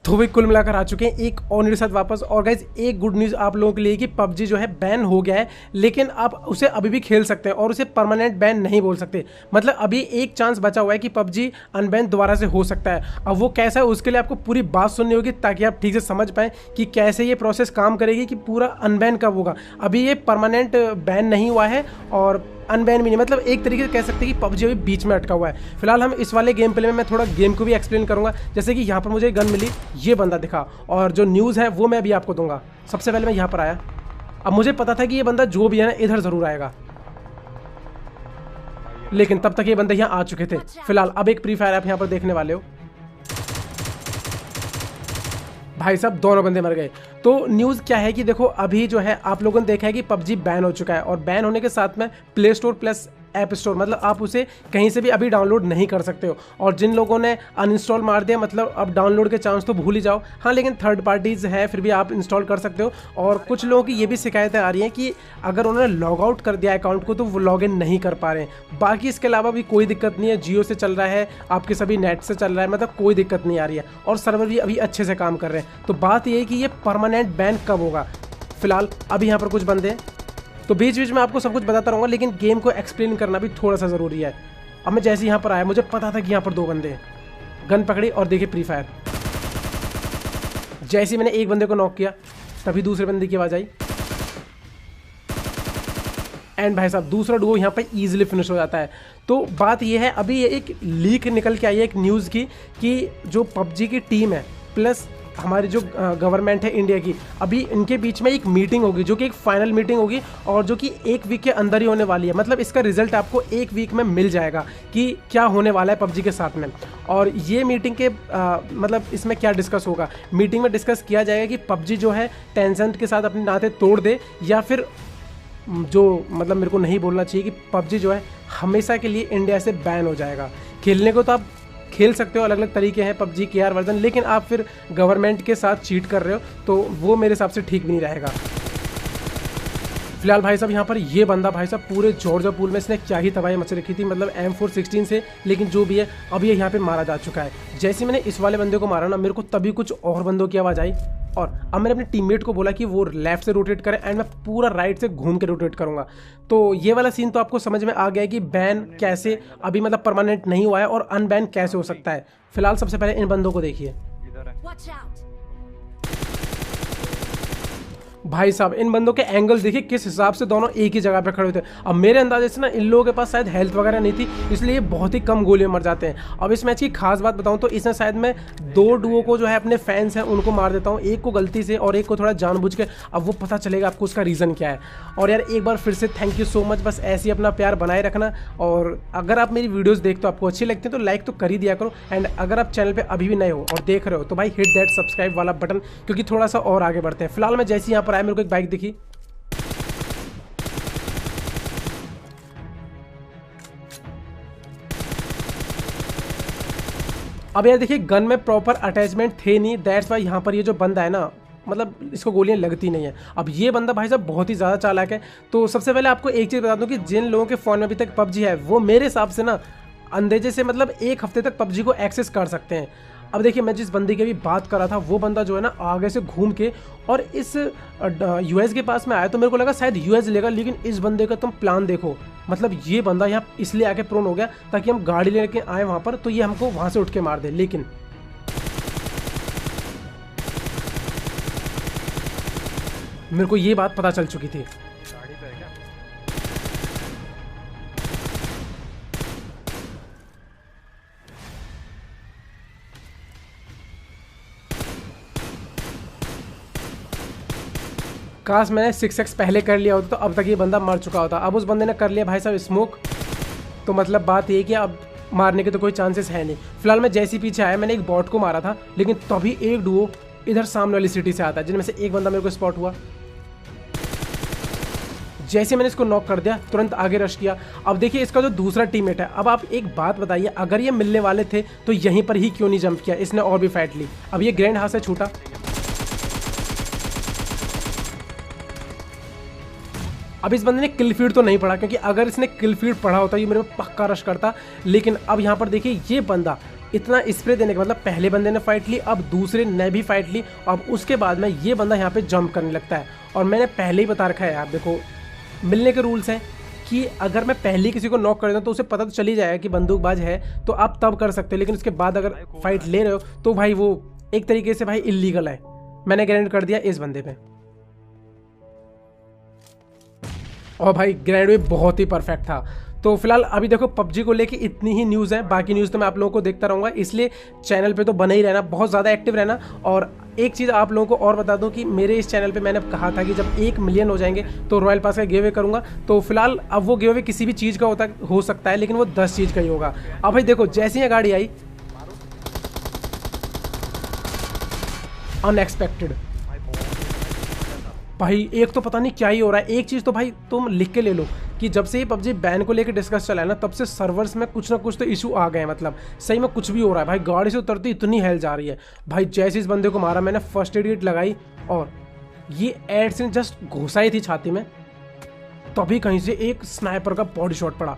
तो भी कुल मिलाकर आ चुके हैं एक और न्यूज़ के साथ वापस। और गाइज एक गुड न्यूज़ आप लोगों के लिए कि पबजी जो है बैन हो गया है, लेकिन आप उसे अभी भी खेल सकते हैं और उसे परमानेंट बैन नहीं बोल सकते। मतलब अभी एक चांस बचा हुआ है कि पबजी अनबैन दोबारा से हो सकता है। अब वो कैसा है उसके लिए आपको पूरी बात सुननी होगी ताकि आप ठीक से समझ पाएँ कि कैसे ये प्रोसेस काम करेगी कि पूरा अनबैन कब होगा। अभी ये परमानेंट बैन नहीं हुआ है और अनबैन भी नहीं, मतलब एक तरीके से कह सकते हैं कि पबजी अभी बीच में अटका हुआ है। फिलहाल हम इस वाले गेम प्ले में मैं थोड़ा गेम को भी एक्सप्लेन करूंगा। जैसे कि यहाँ पर मुझे गन मिली, ये बंदा दिखा, और जो न्यूज़ है वो मैं अभी आपको दूंगा। सबसे पहले मैं यहाँ पर आया, अब मुझे पता था कि ये बंदा जो भी है ना इधर ज़रूर आएगा, लेकिन तब तक ये बंदे यहाँ आ चुके थे। फिलहाल अब एक प्री फायर आप यहाँ पर देखने वाले हो। भाई साहब दोनों बंदे मर गए। तो न्यूज़ क्या है कि देखो अभी जो है आप लोगों ने देखा है कि पबजी बैन हो चुका है, और बैन होने के साथ में play store plus app store, मतलब आप उसे कहीं से भी अभी डाउनलोड नहीं कर सकते हो। और जिन लोगों ने अनइंस्टॉल मार दिया, मतलब अब डाउनलोड के चांस तो भूल ही जाओ। हाँ, लेकिन थर्ड पार्टीज़ है फिर भी आप इंस्टॉल कर सकते हो। और कुछ लोगों की ये भी शिकायतें आ रही हैं कि अगर उन्होंने लॉग आउट कर दिया अकाउंट को तो वो लॉग इन नहीं कर पा रहे हैं। बाकी इसके अलावा भी कोई दिक्कत नहीं है, जियो से चल रहा है, आपके सभी नेट से चल रहा है, मतलब कोई दिक्कत नहीं आ रही है, और सर्वर भी अभी अच्छे से काम कर रहे हैं। तो बात ये है कि ये परमानेंट बैन कब होगा। फिलहाल अभी यहाँ पर कुछ बंदे, तो बीच बीच में आपको सब कुछ बताता रहूँगा, लेकिन गेम को एक्सप्लेन करना भी थोड़ा सा ज़रूरी है। अब मैं जैसे यहाँ पर आया मुझे पता था कि यहाँ पर दो बंदे हैं, गन पकड़ी और देखिए प्री फायर। जैसे ही मैंने एक बंदे को नॉक किया तभी दूसरे बंदे की आवाज़ आई, एंड भाई साहब दूसरा डुओ यहाँ पे इजीली फिनिश हो जाता है। तो बात ये है, अभी ये एक लीक निकल के आई है एक न्यूज़ की कि जो पबजी की टीम है प्लस हमारी जो गवर्नमेंट है इंडिया की, अभी इनके बीच में एक मीटिंग होगी जो कि एक फाइनल मीटिंग होगी, और जो कि एक वीक के अंदर ही होने वाली है। मतलब इसका रिजल्ट आपको एक वीक में मिल जाएगा कि क्या होने वाला है पबजी के साथ में। और ये मीटिंग के मतलब इसमें क्या डिस्कस होगा, मीटिंग में डिस्कस किया जाएगा कि पबजी जो है टेंसेंट के साथ अपने नाते तोड़ दे, या फिर जो मतलब मेरे को नहीं बोलना चाहिए कि पबजी जो है हमेशा के लिए इंडिया से बैन हो जाएगा। खेलने को तो आप खेल सकते हो, अलग अलग तरीके हैं पबजी के यार वर्जन, लेकिन आप फिर गवर्नमेंट के साथ चीट कर रहे हो तो वो मेरे हिसाब से ठीक भी नहीं रहेगा। फिलहाल भाई साहब यहाँ पर ये बंदा भाई साहब पूरे जॉर्जिया पूल में इसने क्या ही तबाही मच रखी थी, मतलब M416 से, लेकिन जो भी है अब ये यहाँ पे मारा जा चुका है। जैसे मैंने इस वाले बंदे को मारा ना, मेरे को तभी कुछ और बंदों की आवाज़ आई, और अब मैंने अपने टीममेट को बोला कि वो लेफ्ट से रोटेट करे एंड मैं पूरा राइट से घूम के रोटेट करूंगा। तो ये वाला सीन तो आपको समझ में आ गया है कि बैन कैसे अभी मतलब परमानेंट नहीं हुआ है और अनबैन कैसे हो सकता है। फिलहाल सबसे पहले इन बंदों को देखिए भाई साहब, इन बंदों के एंगल देखिए किस हिसाब से दोनों एक ही जगह पे खड़े होते हैं। अब मेरे अंदाजे से ना इन लोगों के पास शायद हेल्थ वगैरह नहीं थी, इसलिए बहुत ही कम गोलियों में मर जाते हैं। अब इस मैच की खास बात बताऊं तो इसमें शायद मैं दो डुओ को जो है अपने फैंस हैं उनको मार देता हूं, एक को गलती से और एक को थोड़ा जानबूझ के। अब वो पता चलेगा आपको उसका रीज़न क्या है। और यार एक बार फिर से थैंक यू सो मच, बस ऐसे ही अपना प्यार बनाए रखना। और अगर आप मेरी वीडियोज़ देखते हो आपको अच्छी लगती है तो लाइक तो कर ही दिया करो, एंड अगर आप चैनल पर अभी भी नए हो और देख रहे हो तो भाई हिट दैट सब्सक्राइब वाला बटन, क्योंकि थोड़ा सा और आगे बढ़ते हैं। फिलहाल मैं जैसे यहाँ पर आया मेरे को एक बाइक दिखी, अब यार देखिए गन में प्रॉपर अटैचमेंट थे नहीं, दैट्स वाई यहाँ पर ये जो बंदा है ना, मतलब इसको गोलियां लगती नहीं है। अब ये बंदा भाई साहब बहुत ही ज़्यादा चालाक है। तो सबसे पहले आपको एक चीज़ बता दूं कि जिन लोगों के फ़ोन में अभी तक पबजी है वो मेरे हिसाब से ना अंदाजे से मतलब एक हफ्ते तक पबजी को एक्सेस कर सकते हैं। अब देखिए मैं जिस बंदे की भी बात कर रहा था वो बंदा जो है ना आगे से घूम के और इस यूएस के पास में आया, तो मेरे को लगा शायद यूएस लेगा, लेकिन इस बंदे का तुम प्लान देखो। मतलब ये बंदा यहाँ इसलिए आके प्रोन हो गया ताकि हम गाड़ी लेके आए वहाँ पर तो ये हमको वहाँ से उठ के मार दे, लेकिन मेरे को ये बात पता चल चुकी थी। काश मैंने 6x पहले कर लिया होता तो अब तक ये बंदा मर चुका होता। अब उस बंदे ने कर लिया भाई साहब स्मोक, तो मतलब बात ये कि अब मारने के तो कोई चांसेस है नहीं। फिलहाल मैं जैसे ही पीछे आया मैंने एक बॉट को मारा था, लेकिन तभी एक डुओ इधर सामने वाली सिटी से आता है, जिनमें से एक बंदा मेरे को स्पॉट हुआ। जैसे मैंने इसको नॉक कर दिया तुरंत आगे रश किया। अब देखिए इसका जो दूसरा टीममेट है, अब आप एक बात बताइए, अगर ये मिलने वाले थे तो यहीं पर ही क्यों नहीं जंप किया, इसने और भी फाइट ली। अब ये ग्रैंड हाथ से छूटा, अब इस बंदे ने किल फीड तो नहीं पड़ा, क्योंकि अगर इसने किल फीड पढ़ा होता ये मेरे को पक्का रश करता। लेकिन अब यहाँ पर देखिए ये बंदा इतना स्प्रे देने के मतलब पहले बंदे ने फाइट ली, अब दूसरे ने भी फाइट ली, अब उसके बाद में ये बंदा यहाँ पे जंप करने लगता है। और मैंने पहले ही बता रखा है, आप देखो मिलने के रूल्स हैं कि अगर मैं पहले किसी को नॉक कर दूं तो उसे पता तो चल ही जाएगा कि बंदूकबाज है, तो आप तब कर सकते हो। लेकिन उसके बाद अगर फाइट ले रहे हो तो भाई वो एक तरीके से भाई इलीगल है। मैंने ग्रेनेड कर दिया इस बंदे पे, और भाई ग्रेनेड भी बहुत ही परफेक्ट था। तो फिलहाल अभी देखो पबजी को लेके इतनी ही न्यूज़ है, बाकी न्यूज़ तो मैं आप लोगों को देखता रहूँगा, इसलिए चैनल पे तो बने ही रहना, बहुत ज़्यादा एक्टिव रहना। और एक चीज़ आप लोगों को और बता दूं कि मेरे इस चैनल पे मैंने कहा था कि जब 1 मिलियन हो जाएंगे तो रॉयल पास का गिव अवे करूँगा। तो फिलहाल अब वो गिव अवे किसी भी चीज़ का हो सकता है, लेकिन वो 10 चीज़ का ही होगा। अब भाई देखो जैसी ये गाड़ी आई अनएक्सपेक्टेड, भाई एक तो पता नहीं क्या ही हो रहा है। एक चीज़ तो भाई तुम लिख के ले लो कि जब से ये पबजी बैन को लेकर डिस्कस चला है ना, तब से सर्वर्स में कुछ ना कुछ तो इशू आ गए हैं। मतलब सही में कुछ भी हो रहा है भाई, गाड़ी से उतरती इतनी हेल्थ जा रही है भाई। जैसे इस बंदे को मारा मैंने, फर्स्ट एड किट लगाई और ये एड से जस्ट घुसाई थी छाती में, तभी कहीं से एक स्नाइपर का बॉडी शॉट पड़ा।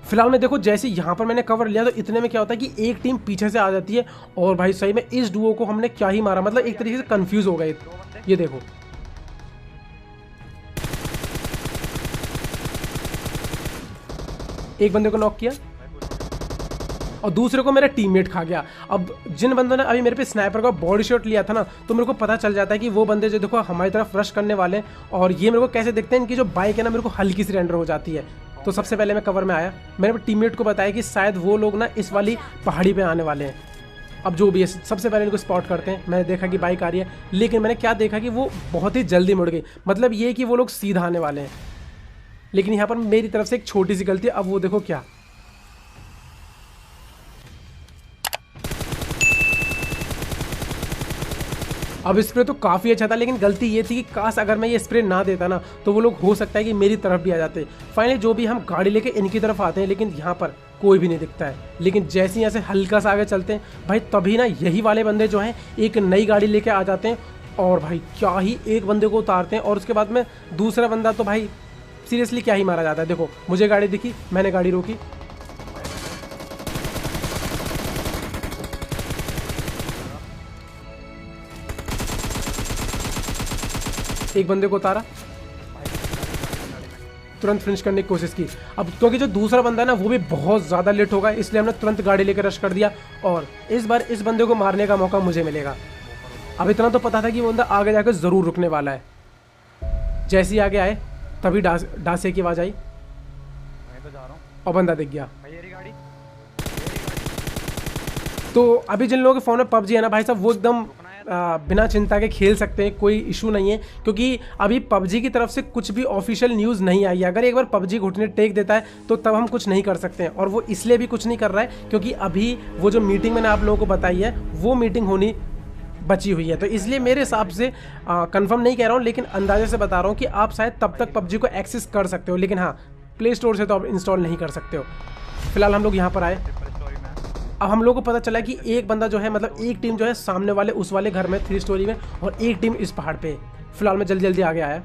फिलहाल में देखो जैसे यहाँ पर मैंने कवर लिया तो इतने में क्या होता है कि एक टीम पीछे से आ जाती है, और भाई सही में इस डुओ को हमने क्या ही मारा, मतलब एक तरीके से कंफ्यूज हो गए। ये देखो एक बंदे को नॉक किया और दूसरे को मेरा टीममेट खा गया। अब जिन बंदों ने अभी मेरे पे स्नाइपर का बॉडी शॉट लिया था ना, तो मेरे को पता चल जाता है कि वो बंदे जो देखो हमारी तरफ रश करने वाले हैं। और ये मेरे को कैसे देखते हैं, इनकी जो बाइक है ना मेरे को हल्की सी रेंडर हो जाती है। तो सबसे पहले मैं कवर में आया, मैंने टीममेट को बताया कि शायद वो लोग ना इस वाली पहाड़ी पे आने वाले हैं। अब जो भी है सबसे पहले इनको स्पॉट करते हैं। मैंने देखा कि बाइक आ रही है, लेकिन मैंने क्या देखा कि वो बहुत ही जल्दी मुड़ गई। मतलब ये कि वो लोग सीधा आने वाले हैं, लेकिन यहाँ पर मेरी तरफ से एक छोटी सी गलती। अब वो देखो क्या, अब स्प्रे तो काफ़ी अच्छा था, लेकिन गलती ये थी कि काश अगर मैं ये स्प्रे ना देता ना तो वो लोग हो सकता है कि मेरी तरफ भी आ जाते। फाइनली जो भी हम गाड़ी लेके इनकी तरफ आते हैं, लेकिन यहाँ पर कोई भी नहीं दिखता है। लेकिन जैसे यहाँ से हल्का सा आगे चलते हैं भाई, तभी ना यही वाले बंदे जो हैं एक नई गाड़ी लेके आ जाते हैं, और भाई क्या ही एक बंदे को उतारते हैं। और उसके बाद में दूसरा बंदा तो भाई सीरियसली क्या ही मारा जाता है। देखो मुझे गाड़ी दिखी, मैंने गाड़ी रोकी, एक बंदे को उतारा, तुरंत फिनिश करने की कोशिश की। अब क्योंकि जो दूसरा बंदा है ना वो भी बहुत ज़्यादा लेट होगा, इसलिए हमने तुरंत गाड़ी लेकर रश कर दिया, और इस बार इस बंदे को मारने का मौका मुझे मिलेगा। अब इतना तो पता था कि वो बंदा आगे जाकर ज़रूर रुकने वाला है। जैसे ही आगे आए तभी डांसे की आवाज़ आई और बंदा दिख गया। तो अभी जिन लोगों के फ़ोन में पबजी है ना भाई साहब, वो एकदम बिना चिंता के खेल सकते हैं, कोई इशू नहीं है। क्योंकि अभी पबजी की तरफ से कुछ भी ऑफिशियल न्यूज़ नहीं आई है। अगर एक बार पबजी घुटने टेक देता है तो तब हम कुछ नहीं कर सकते हैं, और वो इसलिए भी कुछ नहीं कर रहा है क्योंकि अभी वो जो मीटिंग मैंने आप लोगों को बताई है वो मीटिंग होनी बची हुई है। तो इसलिए मेरे हिसाब से कंफर्म नहीं कह रहा हूँ, लेकिन अंदाजे से बता रहा हूँ कि आप शायद तब तक पबजी को एक्सेस कर सकते हो, लेकिन हाँ प्ले स्टोर से तो आप इंस्टॉल नहीं कर सकते हो। फिलहाल हम लोग यहाँ पर आए, अब हम लोग को पता चला कि एक बंदा जो है, मतलब एक टीम जो है सामने वाले उस वाले घर में 3 स्टोरी में, और एक टीम इस पहाड़ पे। फिलहाल मैं जल्दी जल्दी आगे आया।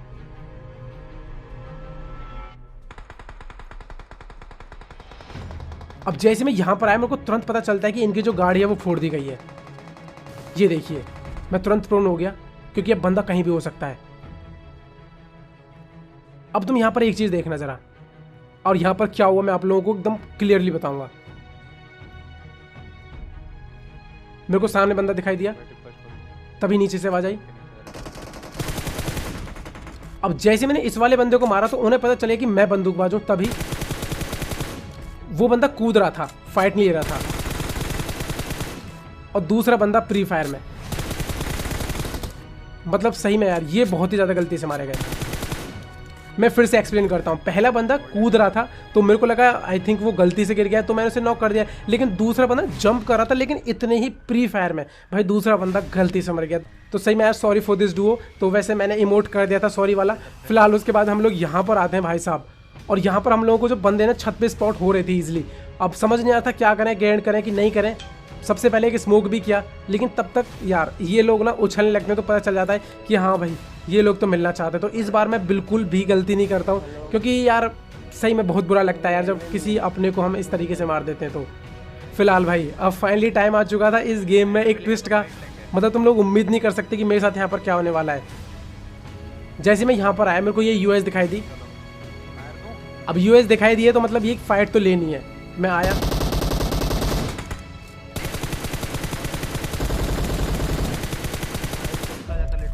अब जैसे मैं यहाँ पर आया, मेरे को तुरंत पता चलता है कि इनकी जो गाड़ी है वो फोड़ दी गई है। ये देखिए, मैं तुरंत प्रोन हो गया क्योंकि अब बंदा कहीं भी हो सकता है। अब तुम यहाँ पर एक चीज देखना जरा, और यहाँ पर क्या हुआ मैं आप लोगों को एकदम क्लियरली बताऊंगा। मेरे को सामने बंदा दिखाई दिया, तभी नीचे से आवाज आई। अब जैसे मैंने इस वाले बंदे को मारा तो उन्हें पता चले कि मैं बंदूकबाज हूं, तभी वो बंदा कूद रहा था, फाइट नहीं ले रहा था, और दूसरा बंदा प्री फायर में। मतलब सही में यार ये बहुत ही ज्यादा गलती से मारे गए। मैं फिर से एक्सप्लेन करता हूँ। पहला बंदा कूद रहा था तो मेरे को लगा आई थिंक वो गलती से गिर गया, तो मैंने उसे नॉक कर दिया। लेकिन दूसरा बंदा जंप कर रहा था, लेकिन इतने ही प्री फायर में भाई दूसरा बंदा गलती से मर गया। तो सही में यार सॉरी फॉर दिस डुओ। तो वैसे मैंने इमोट कर दिया था सॉरी वाला। फिलहाल उसके बाद हम लोग यहाँ पर आते हैं भाई साहब, और यहाँ पर हम लोगों को जो बंदे ना छत पे स्पॉट हो रहे थे इजिली। अब समझ नहीं आता क्या करें, ग्रेनेड करें कि नहीं करें। सबसे पहले एक स्मोक भी किया, लेकिन तब तक यार ये लोग ना उछलने लगते हैं, तो पता चल जाता है कि हाँ भाई ये लोग तो मिलना चाहते हैं। तो इस बार मैं बिल्कुल भी गलती नहीं करता हूँ, क्योंकि यार सही में बहुत बुरा लगता है यार जब किसी अपने को हम इस तरीके से मार देते हैं। तो फिलहाल भाई अब फाइनली टाइम आ चुका था इस गेम में एक ट्विस्ट का। मतलब तुम लोग उम्मीद नहीं कर सकते कि मेरे साथ यहाँ पर क्या होने वाला है। जैसे मैं यहाँ पर आया मेरे को ये यूएस दिखाई दी। अब यूएस दिखाई दी है तो मतलब ये एक फाइट तो लेनी है। मैं आया,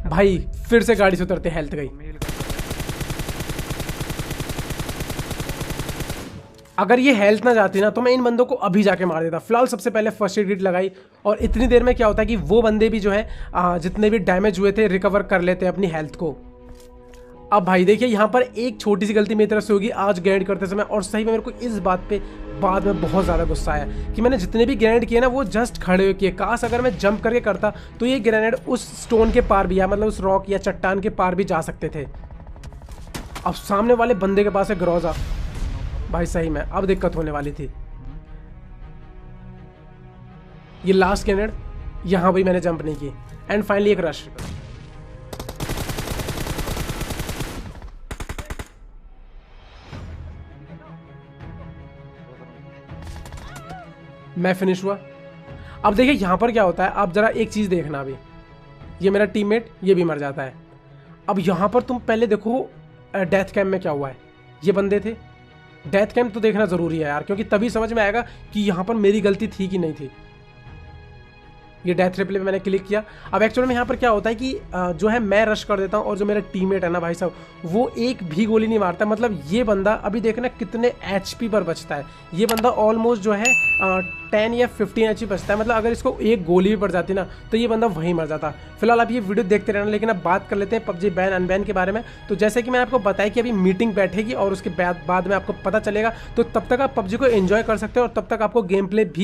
भाई फिर से गाड़ी से उतरते हेल्थ गई। अगर ये हेल्थ ना जाती ना तो मैं इन बंदों को अभी जाके मार देता। फिलहाल सबसे पहले फर्स्ट एड किट लगाई और इतनी देर में क्या होता है कि वो बंदे भी जो है जितने भी डैमेज हुए थे रिकवर कर लेते हैं अपनी हेल्थ को। अब भाई देखिए यहाँ पर एक छोटी सी गलती मेरी तरफ से होगी आज ग्रेनेड करते समय, और सही में मेरे को इस बात पे बाद में बहुत ज़्यादा गुस्सा आया कि मैंने जितने भी ग्रेनेड किए ना वो जस्ट खड़े किए। काश अगर मैं जंप करके करता तो ये ग्रेनेड उस स्टोन के पार भी या मतलब उस रॉक या चट्टान के पार भी जा सकते थे। अब सामने वाले बंदे के पास है ग्रोजा। भाई सही में अब दिक्कत होने वाली थी। ये लास्ट ग्रेनेड, यहां भी मैंने जंप नहीं की। एंड फाइनली एक रश। मैं फिनिश हुआ। अब देखिए यहां पर क्या होता है, आप जरा एक चीज देखना। अभी ये मेरा टीममेट ये भी मर जाता है। अब यहां पर तुम पहले देखो डेथ कैम्प में क्या हुआ है। ये बंदे थे, डेथ कैम्प तो देखना जरूरी है यार, क्योंकि तभी समझ में आएगा कि यहाँ पर मेरी गलती थी कि नहीं थी। ये डेथ रिप्ले पे मैंने क्लिक किया। अब एक्चुअली में यहाँ पर क्या होता है कि जो है मैं रश कर देता हूँ और जो मेरा टीममेट है ना भाई साहब वो एक भी गोली नहीं मारता। मतलब ये बंदा अभी देखना कितने एचपी पर बचता है। ये बंदा ऑलमोस्ट जो है 10 या 15 एचपी बचता है। मतलब अगर इसको एक गोली भी पड़ जाती ना तो ये बंदा वहीं मर जाता। फिलहाल आप ये वीडियो देखते रहना, लेकिन अब बात कर लेते हैं पबजी बैन अनबैन के बारे में। तो जैसे कि मैं आपको बताया कि अभी मीटिंग बैठेगी और उसके बाद में आपको पता चलेगा। तो तब तक आप पबजी को एंजॉय कर सकते हो और तब तक आपको गेम प्ले भी